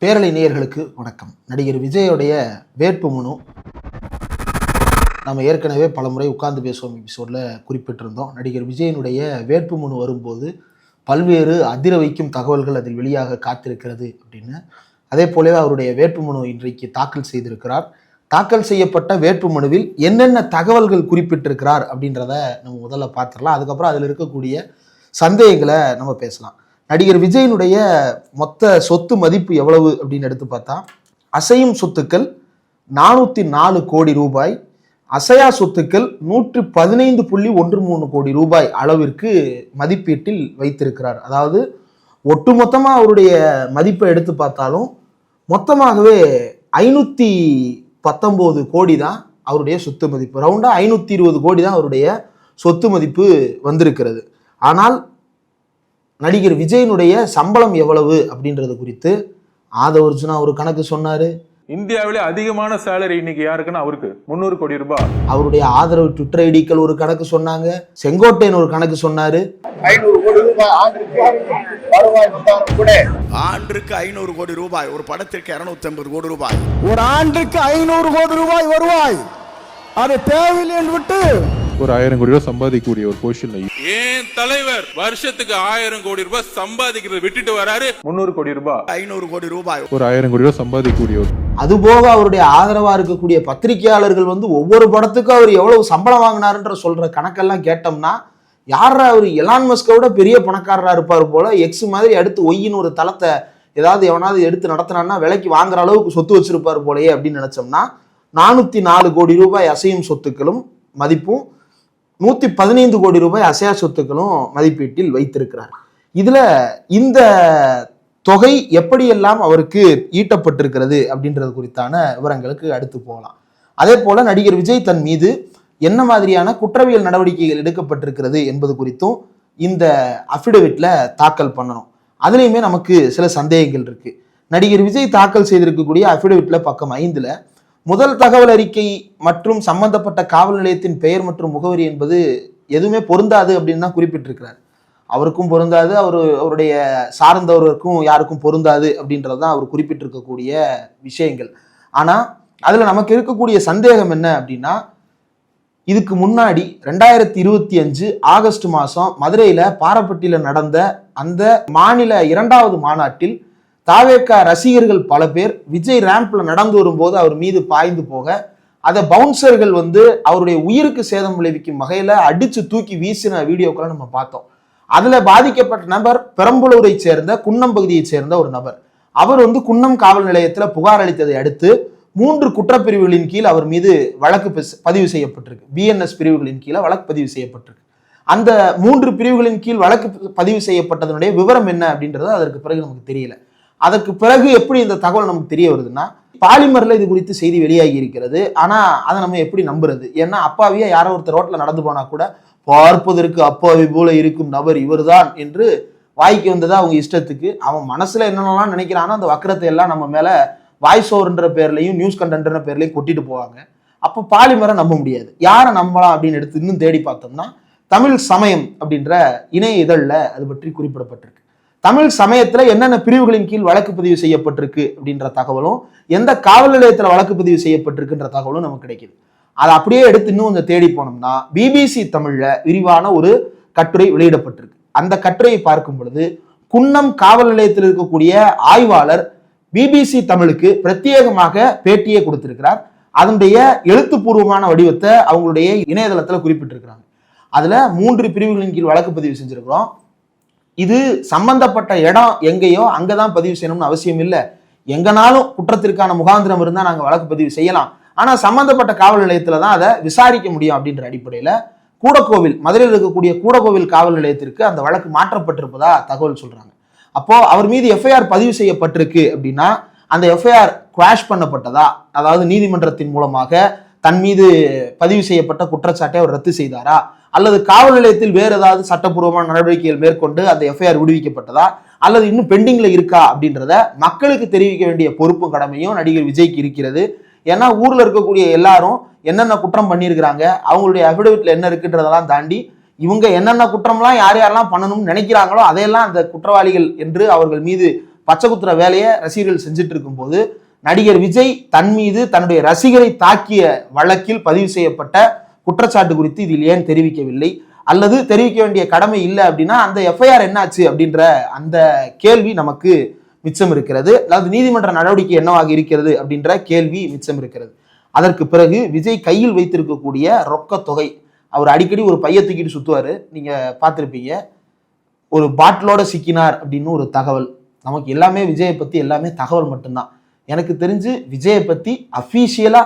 பேரலை நேயர்களுக்கு வணக்கம். நடிகர் விஜயோடைய வேட்புமனு நம்ம ஏற்கனவே பலமுறை உட்கார்ந்து பேசுவோம் எபிசோடில் குறிப்பிட்டிருந்தோம். நடிகர் விஜயனுடைய வேட்புமனு வரும்போது பல்வேறு அதிர வைக்கும் தகவல்கள் அதில் வெளியாக காத்திருக்கிறது அப்படின்னு. அதே போலவே அவருடைய வேட்புமனு இன்றைக்கு தாக்கல் செய்திருக்கிறார். தாக்கல் செய்யப்பட்ட வேட்புமனுவில் என்னென்ன தகவல்கள் குறிப்பிட்டிருக்கிறார் அப்படின்றத நம்ம முதல்ல பார்த்துடலாம். அதுக்கப்புறம் அதில் இருக்கக்கூடிய சந்தேகங்களை நம்ம பேசலாம். நடிகர் விஜயனுடைய மொத்த சொத்து மதிப்பு எவ்வளவு அப்படின்னு எடுத்து பார்த்தா, அசையும் சொத்துக்கள் 404 கோடி ரூபாய், அசையா சொத்துக்கள் 115.13 கோடி ரூபாய் அளவிற்கு மதிப்பீட்டில் வைத்திருக்கிறார். அதாவது ஒட்டுமொத்தமாக அவருடைய மதிப்பை எடுத்து பார்த்தாலும் மொத்தமாகவே 519 கோடி தான் அவருடைய சொத்து மதிப்பு. ரவுண்டா 520 கோடி தான் அவருடைய சொத்து மதிப்பு வந்திருக்கிறது. ஆனால் நடிகர் விஜயனுடைய சம்பளம் எவ்வளவு அப்படின்றது குறித்து ஆதவர்ஜுனா ஒரு கணக்கு சொன்னாரு. இந்தியாவிலே அதிகமான சேலரி இன்னைக்கு யாருக்குன்னா அவருக்கு 300 கோடி ரூபாய். அவருடைய ஆதரவு ட்விட்டர் ஐடிக்கள் ஒரு கணக்கு சொன்னாங்க. செங்கோட்டையன் ஒரு கணக்கு சொன்னாரு. 500 கோடி ரூபாய் ஆண்டுக்கு ஆண்டுக்கு 500 கோடி ரூபாய், ஒரு படத்திற்கு 250 கோடி ரூபாய், ஒரு ஆண்டுக்கு 500 கோடி ரூபாய் வருவாய். அது தேவையில்லை என்று விட்டு ஒரு 1000 கோடி ரூபாய் சம்பாதிக்கக்கூடிய ஒரு பொசிஷன். ஏன் தலைவர் வருஷத்துக்கு 1000 கோடி ரூபாய் சம்பாதிக்கிறத விட்டுட்டு வராரு. 300 கோடி ரூபாய், 500 கோடி ரூபாய், ஒரு 1000 கோடி ரூபாய் சம்பாதிக்கக்கூடிய ஒரு. அதுபோக அவருடைய ஆதரவா இருக்கக்கூடிய பத்திரிகையாளர்கள் ஒவ்வொரு படத்துக்கும் அவர் எவ்வளவு சம்பளம் வாங்கினாருன்ற சொல்ற கணக்கெல்லாம் கேட்டோம்னா, யாரா அவர் எலான் மஸ்கோட பெரிய பணக்காரரா இருப்பார் போல. எக்ஸ் மாதிரி அடுத்து ஒய்யின்னு ஒரு தளத்தை ஏதாவது எவனாவது எடுத்து நடத்தினான்னா விலைக்கு வாங்குற அளவுக்கு சொத்து வச்சிருப்பார் போலயே அப்படின்னு நினைச்சோம்னா, 404 கோடி ரூபாய் அசையும் சொத்துக்களும் மதிப்பும் 115 கோடி ரூபாய் அசையா சொத்துக்களும் மதிப்பீட்டில் வைத்திருக்கிறார். இதுல இந்த தொகை எப்படியெல்லாம் அவருக்கு ஈட்டப்பட்டிருக்கிறது அப்படின்றது குறித்தான விவரங்களுக்கு அடுத்து போகலாம். அதே போல நடிகர் விஜய் தன் மீது என்ன மாதிரியான குற்றவியல் நடவடிக்கைகள் எடுக்கப்பட்டிருக்கிறது என்பது குறித்தும் இந்த அஃபிடவிட்ல தாக்கல் பண்ணணும். அதுலேயுமே நமக்கு சில சந்தேகங்கள் இருக்கு. நடிகர் விஜய் தாக்கல் செய்திருக்கக்கூடிய அஃபிடவிட்ல பக்கம் 5ல் முதல் தகவல் அறிக்கை மற்றும் சம்பந்தப்பட்ட காவல் நிலையத்தின் பெயர் மற்றும் முகவரி என்பது எதுவுமே பொருந்தாது அப்படின்னு தான் குறிப்பிட்டிருக்கிறார். அவருக்கும் பொருந்தாது, அவருடைய சார்ந்தவருக்கும் யாருக்கும் பொருந்தாது அப்படின்றது தான் அவர் குறிப்பிட்டிருக்கக்கூடிய விஷயங்கள். ஆனால் அதில் நமக்கு இருக்கக்கூடிய சந்தேகம் என்ன அப்படின்னா, இதுக்கு முன்னாடி 2025 ஆகஸ்ட் மாதம் மதுரையில் பாரப்பட்டியில் நடந்த அந்த மாநில 2வது மாநாட்டில் தாவேகா ரசிகர்கள் பல பேர் விஜய் ரேம்ப்ல நடந்து வரும்போது அவர் மீது பாய்ந்து போக, அதை பவுன்சர்கள் அவருடைய உயிருக்கு சேதம் விளைவிக்கும் வகையில அடிச்சு தூக்கி வீசின வீடியோக்களை நம்ம பார்த்தோம். அதுல பாதிக்கப்பட்ட நபர் பெரம்பலூரை சேர்ந்த குன்னம் பகுதியை சேர்ந்த ஒரு நபர். அவர் குன்னம் காவல் நிலையத்தில் புகார் அளித்ததை அடுத்து 3 குற்றப்பிரிவுகளின் கீழ் அவர் மீது வழக்கு பதிவு செய்யப்பட்டிருக்கு. பிஎன்எஸ் பிரிவுகளின் கீழே வழக்கு பதிவு செய்யப்பட்டிருக்கு. அந்த 3 பிரிவுகளின் கீழ் வழக்கு பதிவு செய்யப்பட்டதனுடைய விவரம் என்ன அப்படின்றது அதற்கு பிறகு நமக்கு தெரியல. அதற்கு பிறகு எப்படி இந்த தகவல் நமக்கு தெரிய வருதுன்னா, பாலிமர்ல இது குறித்து செய்தி வெளியாகி இருக்கிறது. ஆனா அதை நம்ம எப்படி நம்புறது? ஏன்னா அப்பாவியா யாரோ ஒருத்தர் ரோட்ல நடந்து போனா கூட பார்ப்பதற்கு அப்பாவி போல இருக்கும் நபர் இவர்தான் என்று வாய்க்கு வந்ததா அவங்க இஷ்டத்துக்கு அவன் மனசுல என்னென்னலாம் நினைக்கிறானோ அந்த வக்கரத்தை எல்லாம் நம்ம மேல வாய்ஸ் ஓவர்ன்ற பேர்லையும் நியூஸ் கண்டென்ட்ன்ற பேர்லையும் கொட்டிட்டு போவாங்க. அப்போ பாலிமரை நம்ப முடியாது. யாரை நம்பலாம் அப்படின்னு எடுத்து இன்னும் தேடி பார்த்தோம்னா, தமிழ் சமயம் அப்படின்ற இணைய இதழில் அது பற்றி குறிப்பிடப்பட்டிருக்கு. தமிழ் சமயத்துல என்னென்ன பிரிவுகளின் கீழ் வழக்கு பதிவு செய்யப்பட்டிருக்கு அப்படின்ற தகவலும், எந்த காவல் நிலையத்துல வழக்கு பதிவு செய்யப்பட்டிருக்குன்ற தகவலும் நமக்கு கிடைக்குது. அதை அப்படியே எடுத்து இன்னும் கொஞ்சம் தேடி போனோம்னா, பிபிசி தமிழ்ல விரிவான ஒரு கட்டுரை வெளியிடப்பட்டிருக்கு. அந்த கட்டுரையை பார்க்கும் பொழுது குன்னம் காவல் நிலையத்தில் இருக்கக்கூடிய ஆய்வாளர் பிபிசி தமிழுக்கு பிரத்யேகமாக பேட்டியை கொடுத்திருக்கிறார். அதனுடைய எழுத்துப்பூர்வமான வடிவத்தை அவங்களுடைய இணையதளத்துல குறிப்பிட்டிருக்கிறாங்க. அதுல 3 பிரிவுகளின் கீழ் வழக்கு பதிவு செஞ்சிருக்கிறோம். இது சம்பந்தப்பட்ட இடம் எங்கேயோ அங்கதான் பதிவு செய்யணும்னு அவசியம் இல்லை. எங்கனாலும் குற்றத்திற்கான முகாந்திரம் இருந்தா நாங்க வழக்கு பதிவு செய்யலாம். ஆனா சம்பந்தப்பட்ட காவல் நிலையத்துல தான் அதை விசாரிக்க முடியும் அப்படின்ற அடிப்படையில கூடக்கோவில், மதுரையில் இருக்கக்கூடிய கூடக்கோவில் காவல் நிலையத்திற்கு அந்த வழக்கு மாற்றப்பட்டிருப்பதா தகவல் சொல்றாங்க. அப்போ அவர் மீது எஃப்ஐஆர் பதிவு செய்யப்பட்டிருக்கு அப்படின்னா, அந்த எஃப்ஐஆர் குவாஷ் பண்ணப்பட்டதா, அதாவது நீதிமன்றத்தின் மூலமாக தன் மீது பதிவு செய்யப்பட்ட குற்றச்சாட்டை அவர் ரத்து செய்தாரா, அல்லது காவல் நிலையத்தில் வேறு ஏதாவது சட்டப்பூர்வமான நடவடிக்கைகள் மேற்கொண்டு அந்த எஃப்ஐஆர் விடுவிக்கப்பட்டதா, அல்லது இன்னும் பெண்டிங்ல இருக்கா அப்படின்றத மக்களுக்கு தெரிவிக்க வேண்டிய பொறுப்பும் கடமையும் நடிகர் விஜய்க்கு இருக்கிறது. ஏன்னா ஊர்ல இருக்கக்கூடிய எல்லாரும் என்னென்ன குற்றம் பண்ணியிருக்கிறாங்க, அவங்களுடைய அஃபிடவிட்ல என்ன இருக்குன்றதெல்லாம் தாண்டி இவங்க என்னென்ன குற்றம்லாம் யார் யாரெல்லாம் பண்ணணும்னு நினைக்கிறாங்களோ அதையெல்லாம் அந்த குற்றவாளிகள் என்று அவர்கள் மீது பச்சை குத்துற வேலையை ரசிகர்கள் செஞ்சுட்டு இருக்கும்போது நடிகர் விஜய் தன் மீது தன்னுடைய ரசிகரை தாக்கிய வழக்கில் பதிவு செய்யப்பட்ட குற்றச்சாட்டு குறித்து இதில் ஏன் தெரிவிக்கவில்லை, அல்லது தெரிவிக்க வேண்டிய கடமை இல்லை அப்படின்னா அந்த எஃப்ஐஆர் என்னாச்சு அப்படின்ற அந்த கேள்வி நமக்கு மிச்சம் இருக்கிறது. அதாவது நீதிமன்ற நடவடிக்கை என்னவாக இருக்கிறது அப்படின்ற கேள்வி மிச்சம் இருக்கிறது. அதற்கு பிறகு விஜய் கையில் வைத்திருக்கக்கூடிய ரொக்க தொகை, அவர் அடிக்கடி ஒரு பைய தூக்கிட்டு சுத்துவாரு, நீங்க பார்த்திருப்பீங்க. ஒரு பாட்டிலோட சிக்கினார் அப்படின்னு ஒரு தகவல். நமக்கு எல்லாமே விஜயை பத்தி எல்லாமே தகவல் மட்டும்தான். எனக்கு தெரிஞ்சு விஜயை பத்தி அஃபீஷியலா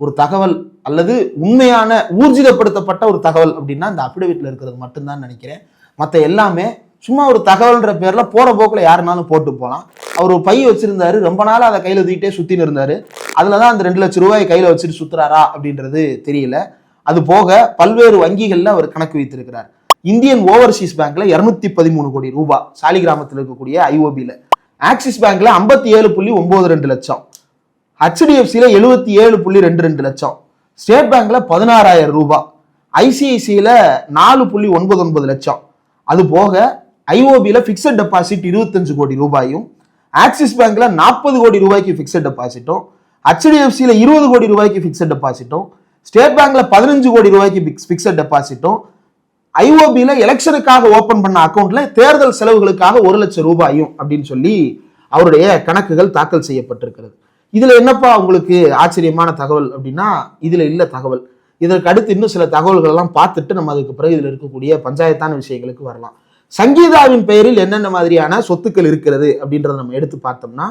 ஒரு தகவல் அல்லது உண்மையான ஊர்ஜிதப்படுத்தப்பட்ட ஒரு தகவல் அப்படின்னா இந்த அபிடவிட்ல இருக்கிறது மட்டும்தான் நினைக்கிறேன். மற்ற எல்லாமே சும்மா ஒரு தகவல்ன்ற பேர்ல போற போக்குல யாருனாலும் போட்டு போகலாம். அவர் ஒரு பை வச்சிருந்தாரு, ரொம்ப நாள் அதை கையில தூக்கிட்டே சுத்தின்னு இருந்தாரு. அதுலதான் அந்த 2 லட்சம் ரூபாய் கையில வச்சுட்டு சுத்துறாரா அப்படின்றது தெரியல. அது போக பல்வேறு வங்கிகள்ல அவர் கணக்கு வைத்திருக்கிறார். இந்தியன் ஓவர்சீஸ் பேங்க்ல 213 கோடி ரூபாய் சாலிகிராமத்தில் இருக்கக்கூடிய ஐஓபில, ஆக்சிஸ் பேங்க்ல 57.92 லட்சம், HDFCல 77.22 லட்சம், ஸ்டேட் பேங்க்ல 16,000 ரூபாய், ஐசிஐசியில 4.99 லட்சம். அது போக ஐஓபில பிக்சட் டெபாசிட் 25 கோடி ரூபாயும், ஆக்சிஸ் பேங்க்ல 40 கோடி ரூபாய்க்கு பிக்சட் டெபாசிட்டும், HDFCல 20 கோடி ரூபாய்க்கு பிக்சட் டெபாசிட்டும், ஸ்டேட் பேங்க்ல 15 கோடி ரூபாய்க்கு பிக்சட் டெபாசிட்டும், ஐஓபில எலெக்ஷனுக்காக ஓபன் பண்ண அக்கௌண்ட்ல தேர்தல் செலவுகளுக்காக 1 லட்சம் ரூபாயும் அப்படின்னு சொல்லி அவருடைய கணக்குகள் தாக்கல் செய்யப்பட்டிருக்கிறது. இதுல என்னப்பா உங்களுக்கு ஆச்சரியமான தகவல் அப்படின்னா இதுல இல்ல தகவல். இதற்கு அடுத்து இன்னும் சில தகவல்கள் எல்லாம் பார்த்துட்டு நம்ம அதுக்கு பிறகு இதுல இருக்கக்கூடிய பஞ்சாயத்தான விஷயங்களுக்கு வரலாம். சங்கீதாவின் பெயரில் என்னென்ன மாதிரியான சொத்துக்கள் இருக்கிறது அப்படின்றத நம்ம எடுத்து பார்த்தோம்னா,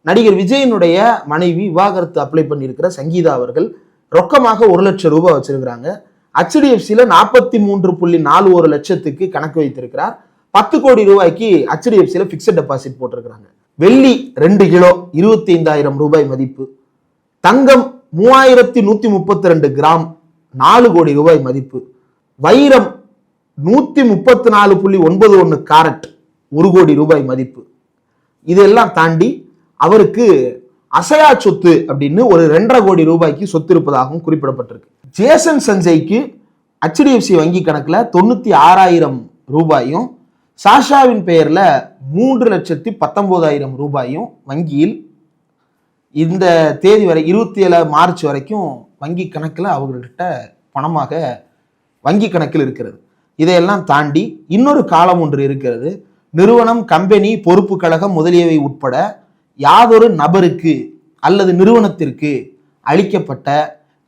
நடிகர் விஜயனுடைய மனைவி விவாகரத்து அப்ளை பண்ணியிருக்கிற சங்கீதா அவர்கள் ரொக்கமாக 1 லட்சம் ரூபாய் வச்சிருக்கிறாங்க. HDFCல 43.41 லட்சத்துக்கு கணக்கு வைத்திருக்கிறார். 10 கோடி ரூபாய்க்கு HDFCல பிக்சட் டெபாசிட் போட்டிருக்கிறாங்க. வெள்ளி 2 கிலோ 25,000 ரூபாய் மதிப்பு, தங்கம் 3132 கிராம் 4 கோடி ரூபாய் மதிப்பு, வைரம் 134.91 காரட் 1 கோடி ரூபாய் மதிப்பு. இதெல்லாம் தாண்டி அவருக்கு அசையா சொத்து அப்படின்னு ஒரு 2.5 கோடி ரூபாய்க்கு சொத்து இருப்பதாகவும் குறிப்பிடப்பட்டிருக்கு. ஜேசன் சஞ்சய்க்கு HDFC வங்கி கணக்குல 96,000 ரூபாயும், சாஷாவின் பெயர்ல 3,19,000 ரூபாயும் வங்கியில் இந்த தேதி வரை 27 மார்ச் வரைக்கும் வங்கி கணக்குல அவர்கிட்ட பணமாக வங்கி கணக்கில் இருக்கிறது. இதையெல்லாம் தாண்டி இன்னொரு காலம் ஒன்று இருக்கிறது. நிறுவனம், கம்பெனி, பொறுப்பு கழகம் முதலியவை உட்பட யாதொரு நபருக்கு அல்லது நிறுவனத்திற்கு அளிக்கப்பட்ட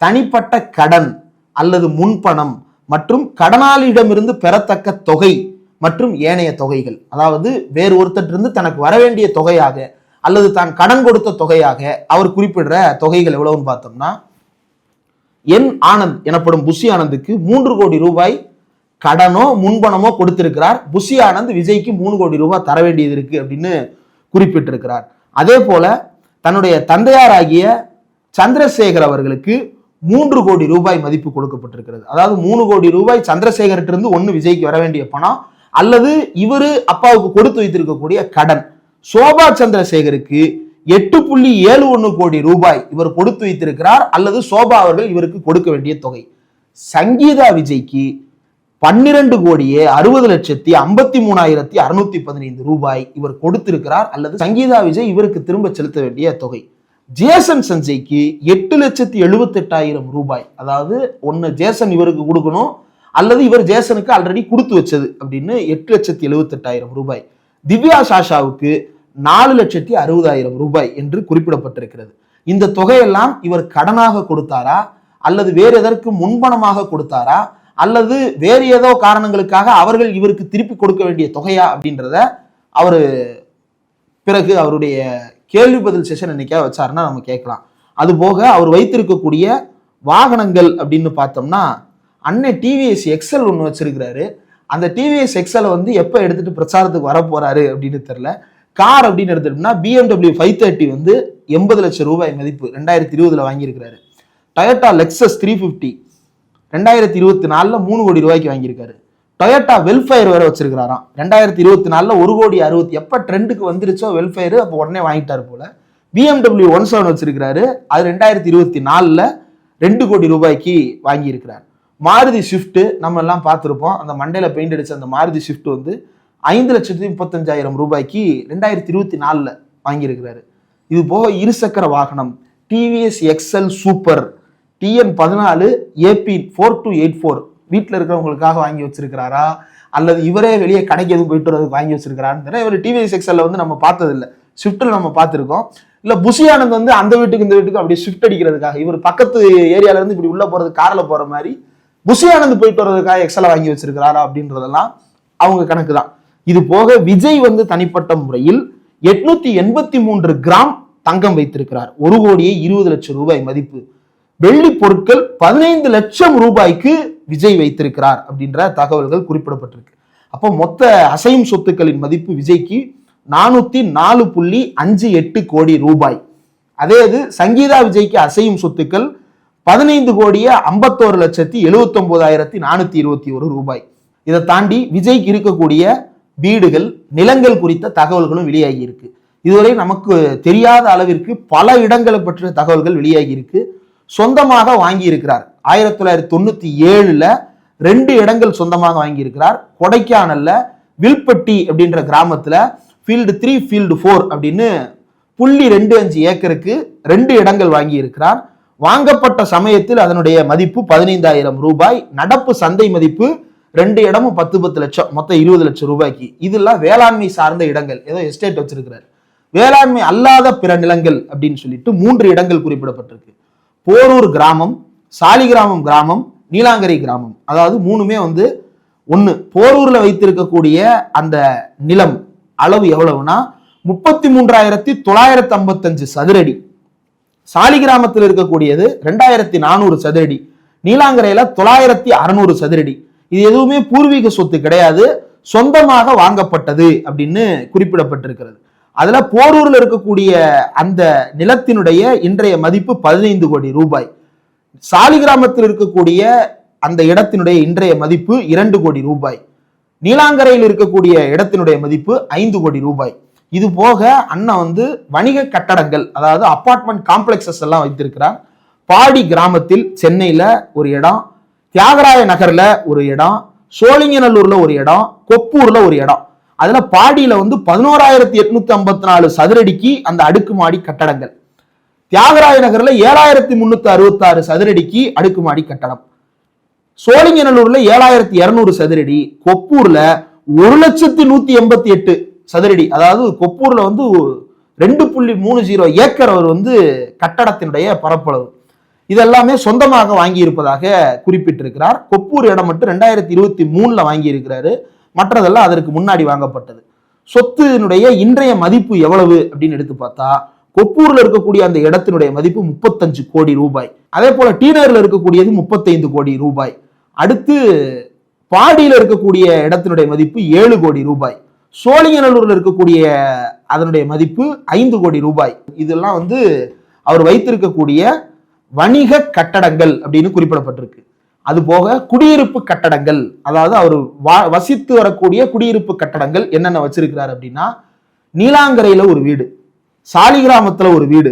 தனிப்பட்ட கடன் அல்லது முன்பணம் மற்றும் கடனாளியிடமிருந்து பெறத்தக்க தொகை மற்றும் ஏனைய தொகைகள், அதாவது வேறு ஒருத்தரிலிருந்து தனக்கு வரவேண்டிய தொகையாக அல்லது தான் கடன் கொடுத்த தொகையாக அவர் குறிப்பிடுற தொகைகள் எவ்வளவுன்னு பார்த்தோம்னா, என் ஆனந்த் எனப்படும் புஷி ஆனந்துக்கு 3 கோடி ரூபாய் கடனோ முன்பணமோ கொடுத்திருக்கிறார். புஷி ஆனந்த் விஜய்க்கு 3 கோடி ரூபாய் தர வேண்டியது இருக்கு அப்படின்னு குறிப்பிட்டிருக்கிறார். அதே போல தன்னுடைய தந்தையாராகிய சந்திரசேகர் அவர்களுக்கு 3 கோடி ரூபாய் மதிப்பு கொடுக்கப்பட்டிருக்கிறது. அதாவது 3 கோடி ரூபாய் சந்திரசேகர்கிட்ட இருந்து ஒன்னு விஜய்க்கு வர வேண்டிய பணம் அல்லது இவரு அப்பாவுக்கு கொடுத்து வைத்திருக்கக்கூடிய கடன். சோபா சந்திரசேகருக்கு 8.71 கோடி ரூபாய் இவர் கொடுத்து வைத்திருக்கிறார் அல்லது சோபா அவர்கள் இவருக்கு கொடுக்க வேண்டிய தொகை. சங்கீதா விஜய்க்கு 12 கோடியே 60,53,615 ரூபாய் இவர் கொடுத்திருக்கிறார் அல்லது சங்கீதா விஜய் இவருக்கு திரும்ப செலுத்த வேண்டிய தொகை. ஜேசன் சஞ்சய்க்கு 8,78,000 ரூபாய், அதாவது ஒன்னு ஜேசன் இவருக்கு கொடுக்கணும் அல்லது இவர் ஜேசனுக்கு ஆல்ரெடி கொடுத்து வச்சது அப்படின்னு 8,78,000 ரூபாய். திவ்யா சாஷாவுக்கு 4,60,000 ரூபாய் என்று குறிப்பிடப்பட்டிருக்கிறது. இந்த தொகையெல்லாம் இவர் கடனாக கொடுத்தாரா அல்லது வேறு எதற்கு முன்பணமாக கொடுத்தாரா அல்லது வேறு ஏதோ காரணங்களுக்காக அவர்கள் இவருக்கு திருப்பி கொடுக்க வேண்டிய தொகையா அப்படின்றத அவரு பிறகு அவருடைய கேள்வி பதில் செஷன் என்னைக்கா வச்சாருன்னா நம்ம கேட்கலாம். அது போக அவர் வைத்திருக்கக்கூடிய வாகனங்கள் அப்படின்னு பார்த்தோம்னா, அன்னை டிவிஎஸ் எக்ஸல் ஒன்று வச்சிருக்கிறாரு. அந்த டிவிஎஸ் எக்ஸலை வந்து எப்போ எடுத்துட்டு பிரச்சாரத்துக்கு வர போறாரு அப்படின்னு தெரியல. கார் அப்படின்னு எடுத்துட்டோம்னா BMW 530 வந்து 80 லட்சம் ரூபாய் மதிப்பு 2020 வாங்கியிருக்கிறாரு. டொயோட்டா லெக்ஸஸ் 350 2024 3 கோடி ரூபாய்க்கு வாங்கியிருக்காரு. டொயோட்டா வெல்ஃபயர் வேற வச்சிருக்கிறாராம் 2024 1 கோடி 60. எப்ப ட்ரெண்டுக்கு வந்துருச்சோ வெல்ஃபயர் அப்போ உடனே வாங்கிட்டாரு போல. BMW 17 வச்சிருக்கிறாரு, அது 2024 2 கோடி ரூபாய்க்கு வாங்கி இருக்கிறார். மாருதி ஸ்விஃப்ட் நம்ம எல்லாம் பார்த்துருப்போம், அந்த மண்டையில பெயிண்ட் அடிச்ச அந்த மாருதி ஸ்விஃப்ட் வந்து 5,35,000 ரூபாய்க்கு 2024 வாங்கியிருக்கிறாரு. இது போக இருசக்கர வாகனம் TVS XL super TN14 AP 4284 வீட்டில் இருக்கிறவங்களுக்காக வாங்கி வச்சிருக்கிறாரா அல்லது இவரே வெளியே கடைக்கு எதுவும் போயிட்டு வரதுக்கு வாங்கி வச்சிருக்கிறான்னு இவர் டிவிஎஸ் எக்ஸல்ல வந்து நம்ம பார்த்தது இல்லை. ஸ்விஃப்ட்ல நம்ம பார்த்துருக்கோம். இல்ல புஷி ஆனந்த் வந்து அந்த வீட்டுக்கு இந்த வீட்டுக்கு அப்படியே ஷிஃப்ட் அடிக்கிறதுக்காக இவர் பக்கத்து ஏரியால இருந்து இப்படி உள்ள போறது கார்ல போற மாதிரி புஷி ஆனந்த் போயிட்டு வர்றதுக்காக எக்ஸலை வாங்கி வச்சிருக்கிறாரா அப்படின்றதெல்லாம் அவங்க கணக்கு தான். இது போக விஜய் வந்து தனிப்பட்ட முறையில் 883 கிராம் தங்கம் வைத்திருக்கிறார். 1,20,00,000 ரூபாய் மதிப்பு. வெள்ளி பொருட்கள் 15 லட்சம் ரூபாய்க்கு விஜய் வைத்திருக்கிறார் அப்படின்ற தகவல்கள் குறிப்பிடப்பட்டிருக்கு. அப்போ மொத்த அசையும் சொத்துக்களின் மதிப்பு விஜய்க்கு 404.58 கோடி ரூபாய். அதே இது சங்கீதா விஜய்க்கு அசையும் சொத்துக்கள் 15,51,79,421 ரூபாய். இதை தாண்டி விஜய்க்கு இருக்கக்கூடிய வீடுகள் நிலங்கள் குறித்த தகவல்களும் வெளியாகி இருக்கு. இதுவரை நமக்கு தெரியாத அளவிற்கு பல இடங்களை பற்றிய தகவல்கள் வெளியாகி இருக்கு. சொந்தமாக வாங்கி இருக்கிறார். 1997 2 இடங்கள் சொந்தமாக வாங்கி இருக்கிறார். கொடைக்கானல்ல வில்பட்டி அப்படின்ற கிராமத்துல ஃபீல்டு 3 ஃபீல்டு 4 அப்படின்னு 0.25 ஏக்கருக்கு 2 இடங்கள் வாங்கி இருக்கிறார். வாங்கப்பட்ட சமயத்தில் அதனுடைய மதிப்பு 15,000 ரூபாய். நடப்பு சந்தை மதிப்பு 2 இடமும் 10 லட்சம், மொத்தம் 20 லட்சம் ரூபாய்க்கு. இதெல்லாம் வேளாண்மை சார்ந்த இடங்கள், ஏதோ எஸ்டேட் வச்சிருக்கிறார். வேளாண்மை அல்லாத பிற நிலங்கள் அப்படின்னு சொல்லிட்டு 3 இடங்கள் குறிப்பிடப்பட்டிருக்கு. போரூர் கிராமம், சாலிகிராமம் கிராமம், நீலாங்கரை கிராமம். அதாவது 3மே வந்து ஒன்று. போரூர்ல வைத்திருக்கக்கூடிய அந்த நிலம் அளவு எவ்வளவுனா 33,955 சதுரடி. சாலிகிராமத்தில் இருக்கக்கூடியது 2,400 சதுரடி. நீலாங்கரையில 9,600 சதுரடி. இது எதுவுமே பூர்வீக சொத்து கிடையாது, சொந்தமாக வாங்கப்பட்டது அப்படின்னு குறிப்பிடப்பட்டிருக்கிறது. அதுல போரூர்ல இருக்கக்கூடிய அந்த நிலத்தினுடைய இன்றைய மதிப்பு 15 கோடி ரூபாய். சாலிகிராமத்தில் இருக்கக்கூடிய அந்த இடத்தினுடைய இன்றைய மதிப்பு 2 கோடி ரூபாய். நீலாங்கரையில் இருக்கக்கூடிய இடத்தினுடைய மதிப்பு 5 கோடி ரூபாய். இது போக அண்ணன் வந்து வணிக கட்டடங்கள், அதாவது அபார்ட்மெண்ட் காம்ப்ளெக்ஸஸ் எல்லாம் வைத்திருக்கிறார். பாடி கிராமத்தில் சென்னையில ஒரு இடம், தியாகராய நகர்ல ஒரு இடம், சோழிங்கநல்லூர்ல ஒரு இடம், கொப்பூர்ல ஒரு இடம். அதுல பாடியில வந்து 11,854 சதுரடிக்கு அந்த அடுக்குமாடி கட்டடங்கள். தியாகராய நகர்ல 7,366 சதுரடிக்கு அடுக்குமாடி கட்டடம். சோழிங்கநல்லூர்ல 7,200 சதுரடி, கொப்பூர்ல 1,188 சதுரடி. அதாவது கொப்பூர்ல வந்து 2.30 ஏக்கர் அவர் வந்து கட்டடத்தினுடைய பரப்பளவு. இதெல்லாமே சொந்தமாக வாங்கி இருப்பதாக குறிப்பிட்டிருக்கிறார். கொப்பூர் இடம் மட்டும் 2023 வாங்கி இருக்கிறாரு. மற்றதெல்லாம் அதற்கு முன்னாடி வாங்கப்பட்டது. சொத்தினுடைய இன்றைய மதிப்பு எவ்வளவு அப்படின்னு எடுத்து பார்த்தா கொப்பூர்ல இருக்கக்கூடிய அந்த இடத்தினுடைய மதிப்பு 35 கோடி ரூபாய். அதே போல டீனர்ல இருக்கக்கூடியது 35 கோடி ரூபாய். அடுத்து பாடியில இருக்கக்கூடிய இடத்தினுடைய மதிப்பு 7 கோடி ரூபாய். சோழிங்கநல்லூர்ல இருக்கக்கூடிய அதனுடைய மதிப்பு 5 கோடி ரூபாய். இதெல்லாம் வந்து அவர் வைத்திருக்கக்கூடிய வணிக கட்டடங்கள் அப்படின்னு குறிப்பிடப்பட்டிருக்கு. அது போக குடியிருப்பு கட்டடங்கள், அதாவது அவர் வசித்து வரக்கூடிய குடியிருப்பு கட்டடங்கள் என்னென்ன வச்சிருக்கிறார் அப்படின்னா, நீலாங்கரையில ஒரு வீடு, சாலிகிராமத்துல ஒரு வீடு,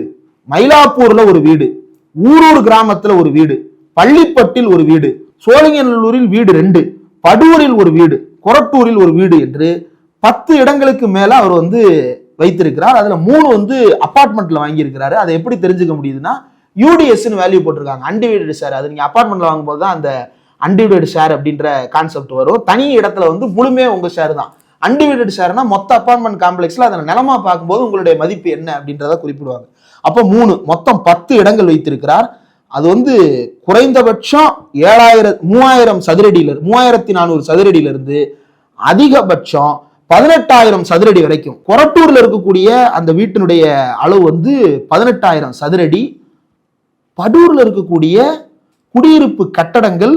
மயிலாப்பூர்ல ஒரு வீடு, ஊரூர் கிராமத்துல ஒரு வீடு, பள்ளிப்பட்டில் ஒரு வீடு, சோழிங்கநல்லூரில் வீடு 2, படூரில் ஒரு வீடு, கொரட்டூரில் ஒரு வீடு என்று 10 இடங்களுக்கு மேல அவர் வந்து வைத்திருக்கிறார். அதுல 3 வந்து அபார்ட்மெண்ட்ல வாங்கி இருக்கிறாரு. அதை எப்படி தெரிஞ்சுக்க முடியுதுன்னா, யூடிஎஸ்ன்னு வேல்யூ போட்டிருக்காங்க, அன்டிவைடட் ஷேர். அது நீங்க அபார்ட்மெண்ட்ல வாங்கும்போது தான் அந்த அன்டிவைடட் ஷேர் அப்படின்ற கான்செப்ட் வரும். தனி இடத்துல வந்து முழுமையா உங்க ஷேர் தான். அன்டிவைடட் ஷேர்னா மொத்த அபார்ட்மெண்ட் காம்ப்ளெக்ஸ்ல அதை நிலமா பார்க்கும்போது உங்களுடைய மதிப்பு என்ன அப்படின்றத குறிப்பிடுவாங்க. அப்போ 3 மொத்தம் 10 இடங்கள் வைத்திருக்கிறார். அது வந்து குறைந்தபட்சம் 3,000 சதுரடியில 3,400 சதுரடியில இருந்து அதிகபட்சம் 18,000 சதுரடி வரைக்கும். கொரட்டூர்ல இருக்கக்கூடிய அந்த வீட்டினுடைய அளவு வந்து 18,000 சதுரடி. படூர்ல இருக்கக்கூடிய குடியிருப்பு கட்டடங்கள்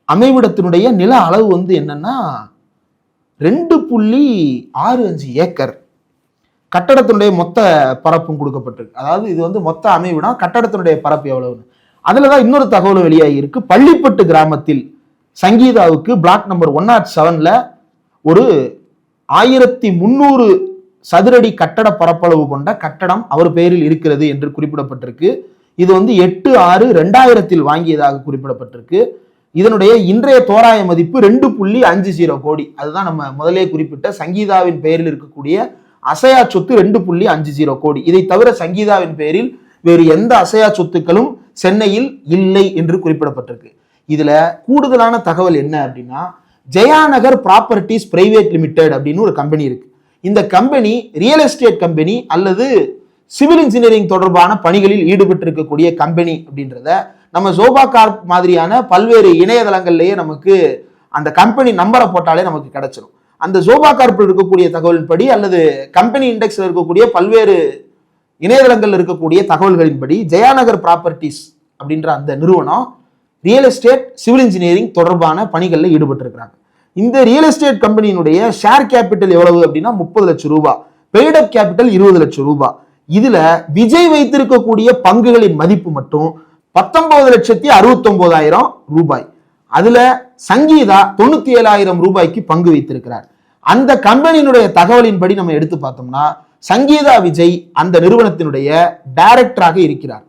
அமைவிடத்தினுடைய நில அளவு வந்து என்னன்னா 2.65 ஏக்கர். கட்டடத்தினுடைய மொத்த பரப்பும் கொடுக்கப்பட்டிருக்கு. அதாவது இது வந்து மொத்த அமைவிடம், கட்டடத்தினுடைய பரப்பு எவ்வளவுன்னு. அதுலதான் இன்னொரு தகவல் வெளியாகி இருக்கு. பள்ளிப்பட்டு கிராமத்தில் சங்கீதாவுக்கு பிளாக் நம்பர் 107ல ஒரு 1,300 சதுரடி கட்டட பரப்பளவு கொண்ட கட்டடம் அவர் பெயரில் இருக்கிறது என்று குறிப்பிடப்பட்டிருக்கு. இது வந்து 8/6/2000 வாங்கியதாக குறிப்பிடப்பட்டிருக்கு. இதனுடைய இன்றைய தோராய மதிப்பு 2.50 கோடி. அதுதான் நம்ம முதலே குறிப்பிட்ட சங்கீதாவின் பெயரில் இருக்கக்கூடிய அசையா சொத்து 2.50 கோடி. இதை தவிர சங்கீதாவின் பெயரில் வேறு எந்த அசையா சொத்துக்களும் சென்னையில் இல்லை என்று குறிப்பிடப்பட்டிருக்கு. இதுல கூடுதலான தகவல் என்ன அப்படின்னா, ஜெயாநகர் ப்ராப்பர்ட்டிஸ் பிரைவேட் லிமிடெட் அப்படின்னு ஒரு கம்பெனி இருக்கு. இந்த கம்பெனி ரியல் எஸ்டேட் கம்பெனி அல்லது சிவில் இன்ஜினியரிங் தொடர்பான பணிகளில் ஈடுபட்டு இருக்கக்கூடிய கம்பெனி அப்படின்றத நம்ம ஜோபா கார்ப் மாதிரியான பல்வேறு இணையதளங்கள்லயே நமக்கு அந்த கம்பெனி நம்பரை போட்டாலே நமக்கு கிடைச்சிடும். அந்த ஜோபா கார்ப்பில் இருக்கக்கூடிய தகவலின்படி அல்லது கம்பெனி இண்டெக்ஸ்ல இருக்கக்கூடிய பல்வேறு இணையதளங்கள் இருக்கக்கூடிய தகவல்களின்படி ஜெயாநகர் ப்ராப்பர்ட்டிஸ் அப்படின்ற அந்த நிறுவனம் ரியல் எஸ்டேட் சிவில் இன்ஜினியரிங் தொடர்பான பணிகளில் ஈடுபட்டு இருக்கிறாங்க. இந்த ரியல் எஸ்டேட் கம்பெனியினுடைய ஷேர் கேபிட்டல் எவ்வளவு அப்படின்னா 30 லட்சம் ரூபாய், பெய்டப் கேபிட்டல் 20 லட்சம் ரூபாய். இதுல விஜய் வைத்திருக்கக்கூடிய பங்குகளின் மதிப்பு மட்டும் 19,69,000 ரூபாய். அதுல சங்கீதா 97,000 ரூபாய்க்கு பங்கு வைத்திருக்கிறார். அந்த கம்பெனியினுடைய தகவலின்படி நம்ம எடுத்து பார்த்தோம்னா சங்கீதா விஜய் அந்த நிறுவனத்தினுடைய டைரக்டராக இருக்கிறார்.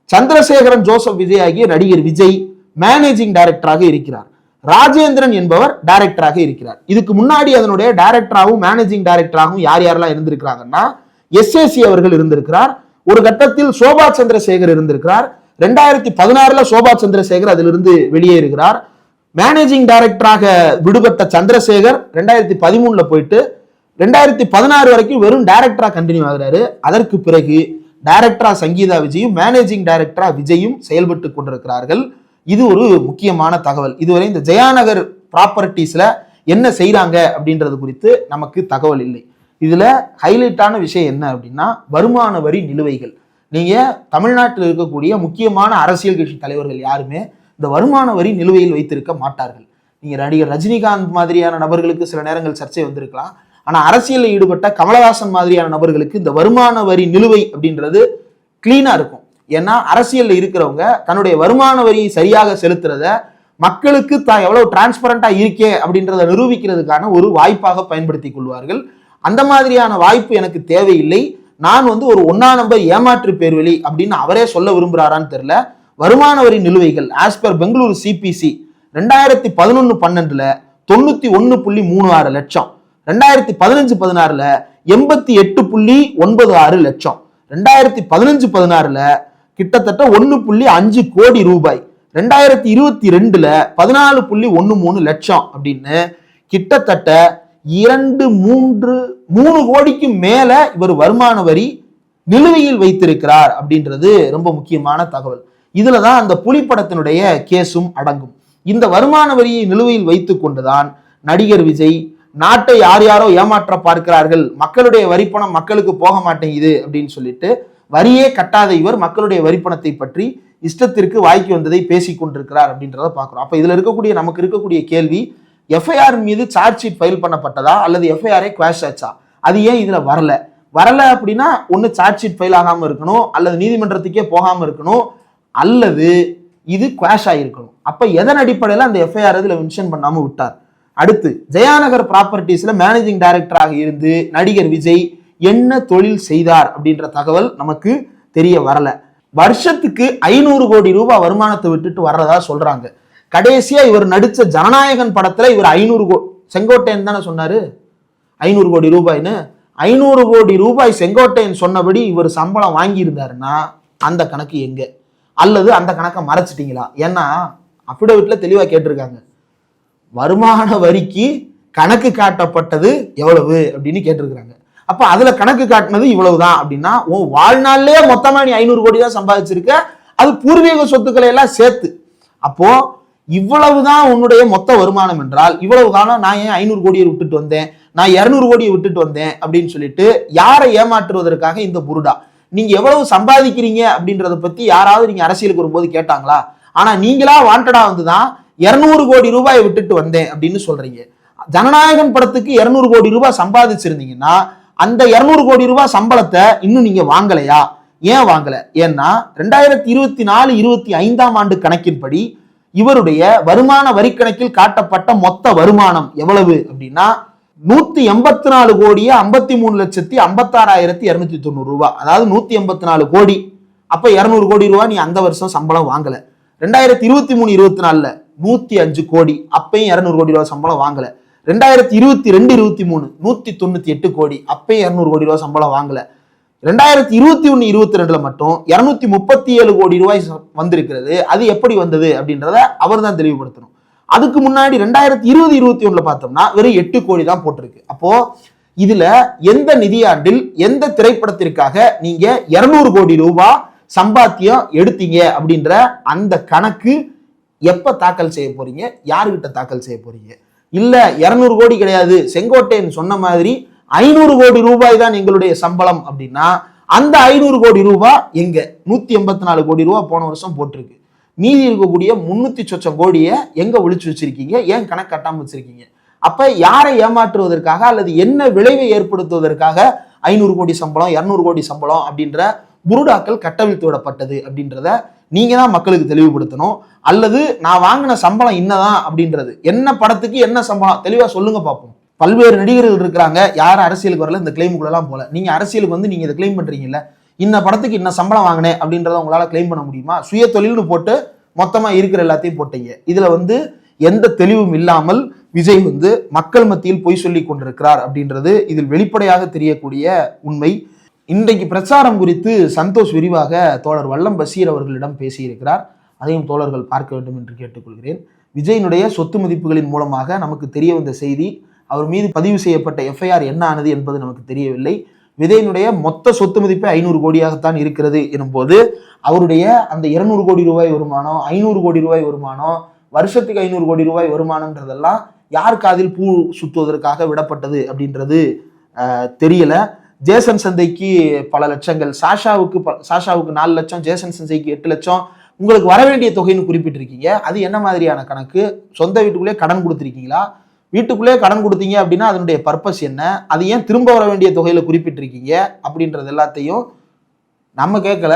சந்திரசேகரன் ஜோசப் விஜய் ஆகிய நடிகர் விஜய் மேனேஜிங் டைரக்டராக இருக்கிறார். ராஜேந்திரன் என்பவர் டைரக்டராக இருக்கிறார். இதுக்கு முன்னாடி அதனுடைய டைரக்டராகவும் மேனேஜிங் டைரக்டராகவும் யாரெல்லாம் இருந்திருக்கிறாங்கன்னா எஸ்ஏசி அவர்கள் இருந்திருக்கிறார். ஒரு கட்டத்தில் சோபா சந்திரசேகர் இருந்திருக்கிறார். 2016 சோபா சந்திரசேகர் அதிலிருந்து வெளியேறுகிறார். மேனேஜிங் டைரக்டராக விடுபட்ட சந்திரசேகர் 2013 போயிட்டு 2016 வரைக்கும் வெறும் டைரக்டரா கண்டினியூ ஆகிறாரு. அதற்கு பிறகு டைரக்டரா சங்கீதா விஜயும் மேனேஜிங் டைரக்டரா விஜயும் செயல்பட்டு கொண்டிருக்கிறார்கள். இது ஒரு முக்கியமான தகவல். இதுவரை இந்த ஜெயாநகர் ப்ராப்பர்ட்டிஸ்ல என்ன செய்யறாங்க அப்படின்றது குறித்து நமக்கு தகவல் இல்லை. இதுல ஹைலைட்டான விஷயம் என்ன அப்படின்னா வருமான வரி நிலுவைகள். நீங்க தமிழ்நாட்டில் இருக்கக்கூடிய முக்கியமான அரசியல் கட்சி தலைவர்கள் யாருமே இந்த வருமான வரி நிலுவையில் வைத்திருக்க மாட்டார்கள். நீங்க நடிகர் ரஜினிகாந்த் மாதிரியான நபர்களுக்கு சில நேரங்கள் சர்ச்சை வந்திருக்கலாம். ஆனா அரசியலில் ஈடுபட்ட கமலஹாசன் மாதிரியான நபர்களுக்கு இந்த வருமான வரி நிலுவை அப்படின்றது கிளீனா இருக்கும். ஏன்னா அரசியல்ல இருக்கிறவங்க தன்னுடைய வருமான வரியை சரியாக செலுத்துறத மக்களுக்கு தான் எவ்வளவு டிரான்ஸ்பரண்டா இருக்கே அப்படின்றத நிரூபிக்கிறதுக்கான ஒரு வாய்ப்பாக பயன்படுத்தி கொள்வார்கள். அந்த மாதிரியான வாய்ப்பு எனக்கு தேவையில்லை. நான் ஒரு 1ஆம் நம்பர் ஏமாற்று பேர்வழி அப்படின்னு அவரே சொல்ல விரும்புறாரான்னு தெரியல. வருமான வரி நிலுவைகள் ஆஸ் பர் பெங்களூரு சிபிசி 2011-12 91.36 லட்சம், 2015-16 88.96 லட்சம், 2015-16 கிட்டத்தட்ட 1.5 கோடி ரூபாய், 2022 14.13 லட்சம் அப்படின்னு கிட்டத்தட்ட 3 கோடிக்கு மேல இவர் வருமான வரி நிலுவையில் வைத்திருக்கிறார் அப்படின்றது ரொம்ப முக்கியமான தகவல். இதுலதான் அந்த புலிப்படத்தினுடைய கேஸும் அடங்கும். இந்த வருமான வரியை நிலுவையில் வைத்துக் கொண்டுதான் நடிகர் விஜய் நாட்டை யாரோ ஏமாற்ற பார்க்கிறார்கள், மக்களுடைய வரிப்பணம் மக்களுக்கு போக மாட்டேங்குது அப்படின்னு சொல்லிட்டு வரியே கட்டாத இவர் மக்களுடைய வரிப்பணத்தை பற்றி இஷ்டத்திற்கு வாய்க்கு வந்ததை பேசிக் கொண்டிருக்கிறார் அப்படின்றத பார்க்கிறோம். அப்ப இதுல நமக்கு இருக்கக்கூடிய கேள்வி, எஃப்ஐஆர் மீது சார்ஜ் ஷீட் ஃபைல் பண்ணப்பட்டதா அல்லது எஃப்ஐஆரே குவாஷ் ஆச்சா? அது ஏன் இதுல வரல அப்படின்னா ஒன்னு சார்ஜ் ஷீட் ஃபைல் ஆகாம இருக்கணும், அல்லது நீதிமன்றத்துக்கே போகாம இருக்கணும், அல்லது இது குவாஷ் ஆகிருக்கணும். அப்ப எதன் அடிப்படையில் அந்த எஃப்ஐஆர் இதுல மென்ஷன் பண்ணாம விட்டார்? அடுத்து ஜெயாநகர் ப்ராப்பர்ட்டிஸ்ல மேனேஜிங் டைரக்டராக இருந்து நடிகர் விஜய் என்ன தொழில் செய்தார் அப்படின்ற தகவல் நமக்கு தெரிய வரல. வருஷத்துக்கு 500 கோடி ரூபாய் வருமானத்தை விட்டுட்டு வர்றதா சொல்றாங்க. கடைசியா இவர் நடிச்ச ஜனநாயகன் படத்துல இவர் 500 செங்கோட்டையன் தானே சொன்னாரு 500 கோடி ரூபாய்னு. 500 கோடி ரூபாய் செங்கோட்டையன் சொன்னபடி இவர் சம்பளம் வாங்கி இருந்தாருன்னா அந்த கணக்கு எங்க? அல்லது அந்த கணக்கை மறைச்சிட்டீங்களா? ஏன்னா அபிடவிட்ல தெளிவா கேட்டிருக்காங்க, வருமான வரிக்கு கணக்கு காட்டப்பட்டது எவ்வளவு அப்படின்னு கேட்டிருக்கிறாங்க. அப்ப அதுல கணக்கு காட்டினது இவ்வளவுதான் அப்படின்னா உன் வாழ்நாள்லயே மொத்தமா நீ 500 கோடி தான் சம்பாதிச்சிருக்க, அது பூர்வீக சொத்துக்களை எல்லாம் சேர்த்து. அப்போ இவ்வளவுதான் உன்னுடைய மொத்த வருமானம் என்றால் இவ்வளவு காலம் நான் ஏன் 500 கோடியை விட்டுட்டு வந்தேன், நான் 200 கோடியை விட்டுட்டு வந்தேன் அப்படின்னு சொல்லிட்டு யாரை ஏமாற்றுவதற்காக இந்த புருடா? நீங்க எவ்வளவு சம்பாதிக்கிறீங்க அப்படின்றத பத்தி யாராவது நீங்க அரசியலுக்கு வரும்போது கேட்டாங்களா? ஆனா நீங்களா வாண்டடா வந்துதான் 200 கோடி ரூபாயை விட்டுட்டு வந்தேன் அப்படின்னு சொல்றீங்க. ஜனநாயகன் படத்துக்கு 200 கோடி ரூபாய் சம்பாதிச்சிருந்தீங்கன்னா அந்த 200 கோடி ரூபாய் சம்பளத்தை இன்னும் நீங்க வாங்கலையா? ஏன் வாங்கல? ஏன்னா 2024-25 ஆண்டு கணக்கின்படி இவருடைய வருமான வரி கணக்கில் காட்டப்பட்ட மொத்த வருமானம் எவ்வளவு அப்படின்னா 184 கோடியே 53,56,290 ரூபாய். அதாவது 184 கோடி. அப்ப 200 கோடி ரூபாய் நீ அந்த வருஷம் சம்பளம் வாங்கல. 2023-24 105 கோடி, அப்பயும் 200 கோடி ரூபாய் சம்பளம் வாங்கல. 2022-23 198 கோடி, அப்பயும் 200 கோடி ரூபாய் சம்பளம் வாங்கல. 2021-22 மட்டும் 237 கோடி ரூபாய் வந்திருக்கிறது. அது எப்படி வந்தது அப்படின்றத அவர் தான் தெளிவுபடுத்தணும். அதுக்கு முன்னாடி 2020-21 பார்த்தோம்னா வெறும் 8 கோடி தான் போட்டிருக்கு. அப்போ இதுல எந்த நிதியாண்டில் எந்த திரைப்படத்திற்காக நீங்க 200 கோடி ரூபாய் சம்பாத்தியம் எடுத்தீங்க அப்படின்ற அந்த கணக்கு எப்ப தாக்கல் செய்ய போறீங்க, யாருகிட்ட தாக்கல் செய்ய போறீங்க? இல்ல 200 கோடி கிடையாது, செங்கோட்டையன் சொன்ன மாதிரி 500 கோடி ரூபாய் தான் எங்களுடைய சம்பளம் அப்படின்னா அந்த 500 கோடி ரூபாய் எங்க? 184 கோடி ரூபாய் போன வருஷம் போட்டிருக்கு. மீதி இருக்கக்கூடிய 300 சொச்சம் கோடியை எங்க ஒழிச்சு வச்சிருக்கீங்க? ஏன் கணக்கு கட்டாம வச்சிருக்கீங்க? அப்ப யாரை ஏமாற்றுவதற்காக அல்லது என்ன விளைவை ஏற்படுத்துவதற்காக 500 கோடி சம்பளம் 200 கோடி சம்பளம் அப்படின்ற புருடாக்கள் கட்டவிழ்த்து விடப்பட்டது அப்படின்றத நீங்க தான் மக்களுக்கு தெளிவுபடுத்தணும். அல்லது நான் வாங்கின சம்பளம் என்னதான் அப்படின்றது, என்ன படத்துக்கு என்ன சம்பளம் தெளிவா சொல்லுங்க பார்ப்போம். பல்வேறு நடிகர்கள் இருக்கிறாங்க, யாரும் அரசியலுக்கு வரல, இந்த கிளைமுக்குள்ளலாம் போல. நீங்க அரசியலுக்கு வந்து நீங்க இதை கிளைம் பண்றீங்கல்ல, இன்ன படத்துக்கு இன்ன சம்பளம் வாங்கினேன் அப்படின்றத உங்களால கிளைம் பண்ண முடியுமா? சுய தொழில்னு போட்டு மொத்தமா இருக்கிற எல்லாத்தையும் போட்டீங்க. இதுல வந்து எந்த தெளிவும் இல்லாமல் விஜய் வந்து மக்கள் மத்தியில் பொய் சொல்லி கொண்டிருக்கிறார் அப்படின்றது இதில் வெளிப்படையாக தெரியக்கூடிய உண்மை. இன்றைக்கு பிரச்சாரம் குறித்து சந்தோஷ் விரிவாக தோழர் வல்லம் பசீர் அவர்களிடம் பேசியிருக்கிறார். அதையும் தோழர்கள் பார்க்க வேண்டும் என்று கேட்டுக்கொள்கிறேன். விஜயினுடைய சொத்து மதிப்புகளின் மூலமாக நமக்கு தெரிய வந்த செய்தி, அவர் மீது பதிவு செய்யப்பட்ட எஃப்ஐஆர் என்ன ஆனது என்பது நமக்கு தெரியவில்லை. விஜயினுடைய மொத்த சொத்து மதிப்பு 500 கோடியாகத்தான் இருக்கிறது எனும்போது அவருடைய அந்த 200 கோடி ரூபாய் வருமானம், 500 கோடி ரூபாய் வருமானம், வருஷத்துக்கு 500 கோடி ரூபாய் வருமானம்ன்றதெல்லாம் யார் காதில் பூ சுத்துவதற்காக விடப்பட்டது அப்படின்றது தெரியல. ஜேசன் சந்தைக்கு பல லட்சங்கள், சாஷாவுக்கு 4 லட்சம், ஜேசன் சந்தைக்கு 8 லட்சம் உங்களுக்கு வர வேண்டிய தொகைன்னு குறிப்பிட்டிருக்கீங்க. அது என்ன மாதிரியான கணக்கு? சொந்த வீட்டுக்குள்ளே கடன் கொடுத்துருக்கீங்களா? வீட்டுக்குள்ளே கடன் கொடுத்தீங்க அப்படின்னா அதனுடைய பர்பஸ் என்ன? அது ஏன் திரும்ப வர வேண்டிய தொகையில குறிப்பிட்டிருக்கீங்க அப்படின்றது எல்லாத்தையும் நம்ம கேட்கல.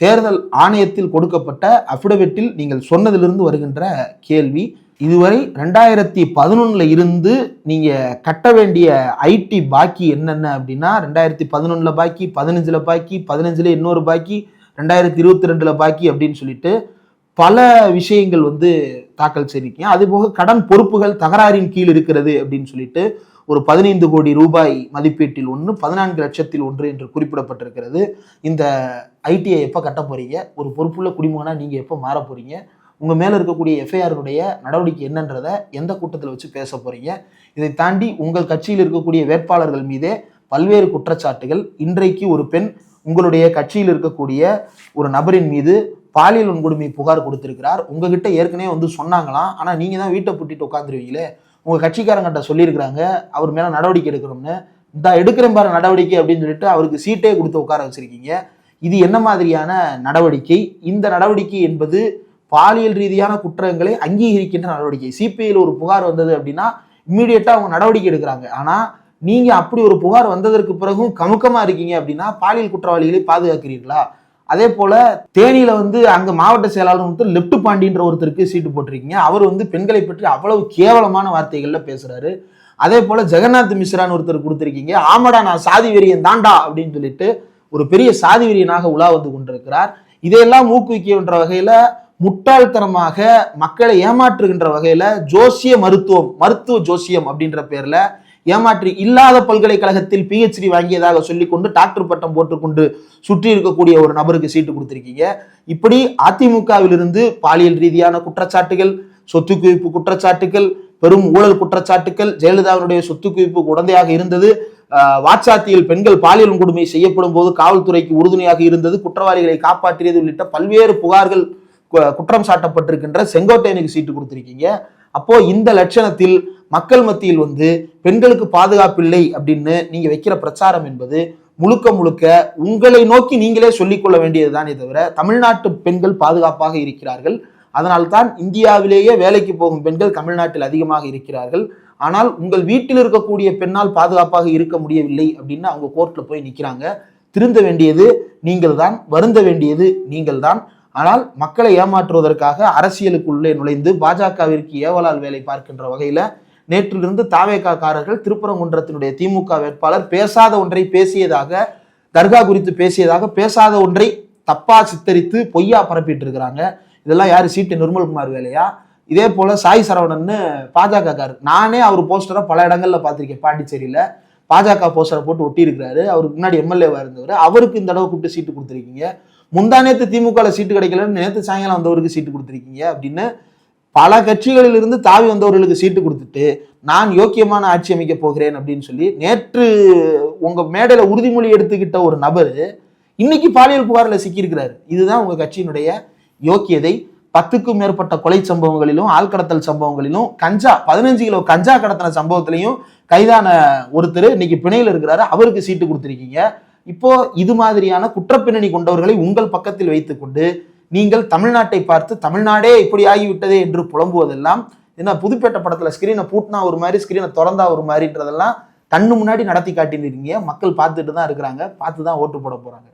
தேர்தல் ஆணையத்தில் கொடுக்கப்பட்ட அஃபிடவிட்டில் நீங்கள் சொன்னதிலிருந்து வருகின்ற கேள்வி, இதுவரை 2011 இருந்து நீங்க கட்ட வேண்டிய ஐடி பாக்கி என்னென்ன அப்படின்னா 2011 பாக்கி, 15 பாக்கி, 15 இன்னொரு பாக்கி, 2022 பாக்கி அப்படின்னு சொல்லிட்டு பல விஷயங்கள் வந்து தாக்கல் செய்திருக்கீங்க. அதுபோக கடன் பொறுப்புகள் தகராறின் கீழ் இருக்கிறது அப்படின்னு சொல்லிட்டு ஒரு 15 கோடி ரூபாய் மதிப்பீட்டில் 1, 14 லட்சத்தில் 1 என்று குறிப்பிடப்பட்டிருக்கிறது. இந்த ஐடிஐ எப்போ கட்ட போறீங்க? ஒரு பொறுப்புள்ள குடிமகனா நீங்க எப்போ மாற போறீங்க? உங்க மேல இருக்கக்கூடிய எஃப்ஐஆருடைய நடவடிக்கை என்னன்றதை எந்த கூட்டத்தில் வச்சு பேச போறீங்க? இதை தாண்டி உங்கள் கட்சியில் இருக்கக்கூடிய வேட்பாளர்கள் மீதே பல்வேறு குற்றச்சாட்டுகள். இன்றைக்கு ஒரு பெண் உங்களுடைய கட்சியில் இருக்கக்கூடிய ஒரு நபரின் மீது பாலியல் வன்கொடுமை புகார் கொடுத்திருக்கிறார். உங்ககிட்ட ஏற்கனவே வந்து சொன்னாங்களாம், ஆனா நீங்க தான் வீட்டை பூட்டிட்டு உட்காந்துருவீங்களே. உங்க கட்சிக்காரங்கிட்ட சொல்லியிருக்கிறாங்க அவர் மேல நடவடிக்கை எடுக்கணும்னு. இந்த எடுக்கிறேன் பாரு நடவடிக்கை அப்படின்னு சொல்லிட்டு அவருக்கு சீட்டே கொடுத்து உட்கார வச்சிருக்கீங்க. இது என்ன மாதிரியான நடவடிக்கை? இந்த நடவடிக்கை என்பது பாலியல் ரீதியான குற்றங்களை அங்கீகரிக்கின்ற நடவடிக்கை. சிபிஐல ஒரு புகார் வந்தது அப்படின்னா இம்மீடியட்டா அவங்க நடவடிக்கை எடுக்கிறாங்க. ஆனா நீங்க அப்படி ஒரு புகார் வந்ததற்கு பிறகும் கமுக்கமா இருக்கீங்க அப்படின்னா பாலியல் குற்றவாளிகளை பாதுகாக்கிறீர்களா? அதே போல தேனியில வந்து அங்க மாவட்ட செயலாளர் வந்து லெப்ட் பாண்டின்ற ஒருத்தருக்கு சீட்டு போட்டிருக்கீங்க. அவர் வந்து பெண்களை பற்றி அவ்வளவு கேவலமான வார்த்தைகள்ல பேசுறாரு. அதே போல ஜெகநாத் மிஸ்ரான்னு ஒருத்தர் கொடுத்திருக்கீங்க. ஆமாடா நான் சாதி வெறியன் தாண்டா அப்படின்னு சொல்லிட்டு ஒரு பெரிய சாதி வெறியனாக உலா வந்து கொண்டிருக்கிறார். இதையெல்லாம் ஊக்குவிக்கின்ற வகையில முட்டாள்தனமாக மக்களை ஏமாற்றுகின்ற வகையில ஜோசிய மருத்துவ ஜோசியம் அப்படின்ற பேர்ல ஏமாற்றி இல்லாத பல்கலைக்கழகத்தில் PhD வாங்கியதாக சொல்லிக்கொண்டு டாக்டர் பட்டம் போட்டுக்கொண்டு சுற்றி இருக்கக்கூடிய ஒரு நபருக்கு சீட்டு கொடுத்திருக்கீங்க. இப்படி அதிமுகவிலிருந்து பாலியல் ரீதியான குற்றச்சாட்டுகள், சொத்து குவிப்பு குற்றச்சாட்டுகள், பெரும் ஊழல் குற்றச்சாட்டுகள், ஜெயலலிதாவுடைய சொத்து குவிப்பு உடந்தையாக இருந்தது, வாச்சாத்தியில் பெண்கள் பாலியல் கொடுமை செய்யப்படும் போது காவல்துறைக்கு உறுதுணையாக இருந்தது, குற்றவாளிகளை காப்பாற்றியது உள்ளிட்ட பல்வேறு புகார்கள் குற்றம் சாட்டப்பட்டிருக்கின்ற செங்கோட்டையனுக்கு சீட்டு கொடுத்திருக்கீங்க. அப்போ இந்த லட்சணத்தில் மக்கள் மத்தியில் வந்து பெண்களுக்கு பாதுகாப்பில்லை அப்படின்னு நீங்க வைக்கிற பிரச்சாரம் என்பது முழுக்க முழுக்க உங்களை நோக்கி நீங்களே சொல்லிக்கொள்ள வேண்டியதுதானே தவிர தமிழ்நாட்டு பெண்கள் பாதுகாப்பாக இருக்கிறார்கள், அதனால்தான் இந்தியாவிலேயே வேலைக்கு போகும் பெண்கள் தமிழ்நாட்டில் அதிகமாக இருக்கிறார்கள், ஆனால் உங்கள் வீட்டில் இருக்கக்கூடிய பெண்ணால் பாதுகாப்பாக இருக்க முடியவில்லை அப்படின்னு அவங்க கோர்ட்ல போய் நிற்கிறாங்க. திருந்த வேண்டியது நீங்கள் தான், வருந்த வேண்டியது நீங்கள் தான். ஆனால் மக்களை ஏமாற்றுவதற்காக அரசியலுக்குள்ளே நுழைந்து பாஜகவிற்கு ஏவலால் வேலை பார்க்கின்ற வகையில நேற்றிலிருந்து தாவேகாக்காரர்கள் திருப்பரங்குன்றத்தினுடைய திமுக வேட்பாளர் பேசாத ஒன்றை பேசியதாக, தர்கா குறித்து பேசியதாக பேசாத ஒன்றை தப்பா சித்தரித்து பொய்யா பரப்பிட்டு இருக்கிறாங்க. இதெல்லாம் யாரு சீட்டு நிர்மல்குமார் வேலையா? இதே போல சாய் சரவணன்னு பாஜக காரு, நானே அவர் போஸ்டரை பல இடங்கள்ல பார்த்திருக்கேன். பாண்டிச்சேரியில பாஜக போஸ்டரை போட்டு ஒட்டி இருக்கிறாரு. அவருக்கு முன்னாடி எம்எல்ஏவா இருந்தவர், அவருக்கு இந்த தடவை கூப்பிட்டு சீட்டு கொடுத்துருக்கீங்க. முந்தானேத்து திமுக சீட்டு கிடைக்கலன்னு நேற்று சாயங்காலம் வந்தவருக்கு சீட்டு கொடுத்துருக்கீங்க அப்படின்னு பல கட்சிகளில் இருந்து தாவி வந்தவர்களுக்கு சீட்டு கொடுத்துட்டு நான் யோக்கியமான ஆட்சி அமைக்க போகிறேன் அப்படின்னு சொல்லி நேற்று உங்க மேடையில உறுதிமொழி எடுத்துக்கிட்ட ஒரு நபர் இன்னைக்கு பாலியல் புகார்ல சிக்கியிருக்கிறாரு. இதுதான் உங்க கட்சியினுடைய யோக்கியதை. 10க்கும் மேற்பட்ட கொலை சம்பவங்களிலும் ஆள்கடத்தல் சம்பவங்களிலும் 15 கிலோ கஞ்சா கடத்தின சம்பவத்திலையும் கைதான ஒருத்தர் இன்னைக்கு பிணையில் இருக்கிறாரு, அவருக்கு சீட்டு கொடுத்திருக்கீங்க. இப்போ இது மாதிரியான குற்றப்பின்னணி கொண்டவர்களை உங்கள் பக்கத்தில் வைத்துக்கொண்டு நீங்கள் தமிழ்நாட்டை பார்த்து தமிழ்நாடே இப்படி ஆகிவிட்டதே என்று புலம்புவதெல்லாம் என்ன, புதுப்பேட்டை படத்துல ஸ்கிரீனை பூட்டினா ஒரு மாதிரி ஸ்கிரீனை திறந்தா ஒரு மாதிரின்றதெல்லாம் கண்ணு முன்னாடி நடத்தி காட்டியிருக்கீங்க. மக்கள் பார்த்துட்டு தான் இருக்கிறாங்க, பார்த்து தான் ஓட்டு போட போறாங்க.